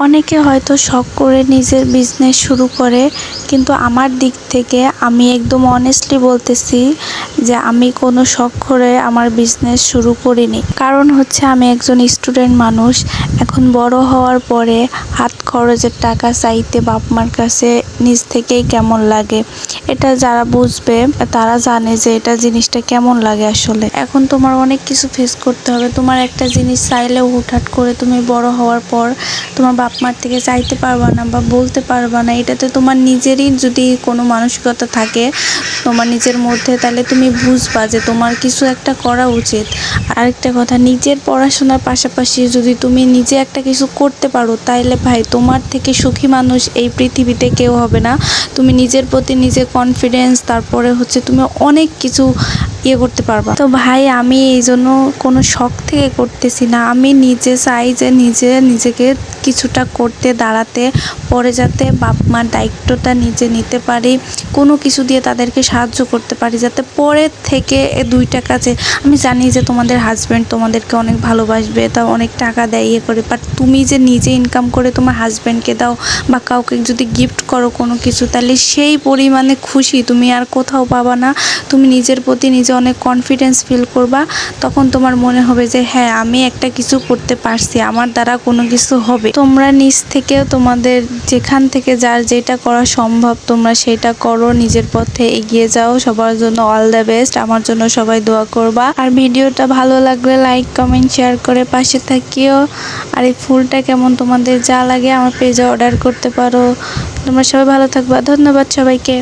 অনেকে হয়তো শখ করে নিজের বিজনেস শুরু করে, কিন্তু আমার দিক থেকে আমি একদম অনেস্টলি বলতেছি যে আমি কোনো শখ করে আমার বিজনেস শুরু করিনি। কারণ হচ্ছে আমি একজন স্টুডেন্ট মানুষ। এখন বড় হওয়ার পরে হাত খরচের টাকা চাইতে বাপ মার কাছে নিজ থেকেই কেমন লাগে। এটা যারা বুঝবে তারা জানে যে এটা জিনিসটা কেমন লাগে আসলে। এখন তোমার অনেক কিছু ফেস করতে হবে। তোমার একটা জিনিস চাইলেও হুটহাট করে তুমি বড় হওয়ার পর তোমার বাপ মার থেকে চাইতে পারবা না বা বলতে পারবা না। এটাতে তোমার নিজেরই যদি কোনো মানসিকতা থাকে তোমার নিজের মধ্যে, তাহলে তুমি বুঝবা যে তোমার কিছু একটা করা উচিত। আরেকটা কথা, নিজের পড়াশোনার পাশাপাশি যদি তুমি নিজে একটা কিছু করতে পারো, তাইলে ভাই তোমার থেকে সুখী মানুষ এই পৃথিবীতে কেউ হবে না। তুমি নিজের প্রতি নিজে কনফিডেন্স, তারপরে হচ্ছে তুমি অনেক কিছু করতে পারবা। তো ভাই আমি এই জন্য কোনো শখ থেকে করতেছি না, আমি নিজে চাই যে নিজেকে কিছুটা করতে দাঁড়াতে, পরে যাতে বাপ মার দায়িত্বটা নিজে নিতে পারি, কোনো কিছু দিয়ে তাদেরকে সাহায্য করতে পারি, যাতে পরের থেকে দুই টাকা যে আমি জানি যে তোমাদের হাজব্যান্ড তোমাদেরকে অনেক ভালোবাসবে, তা অনেক টাকা দেয় করে, বাট তুমি যে নিজে ইনকাম করে তোমার হাজব্যান্ডকে দাও বা কাউকে যদি গিফট করো কোনো কিছু, তাহলে সেই পরিমাণে খুশি তুমি আর কোথাও পাবা না। তুমি নিজের প্রতি নিজে অনেক কনফিডেন্স ফিল করবা, তখন তোমার মনে হবে যে হ্যাঁ আমি একটা কিছু করতে পারছি, আমার দ্বারা কোনো কিছু হবে। তোমরা নিজ থেকেও তোমাদের যেখান থেকে যার যেটা করা সম্ভব তোমরা সেটা করো, নিজের পথে এগিয়ে যাও। সবার জন্য অল দ্য বেস্ট। আমার জন্য সবাই দোয়া করবা। আর ভিডিওটা ভালো লাগলে লাইক কমেন্ট শেয়ার করে পাশে থাকিও। আর এই ফুলটা কেমন তোমাদের যা লাগে আমার পেজে অর্ডার করতে পারো। তোমরা সবাই ভালো থাকবা। ধন্যবাদ সবাইকে।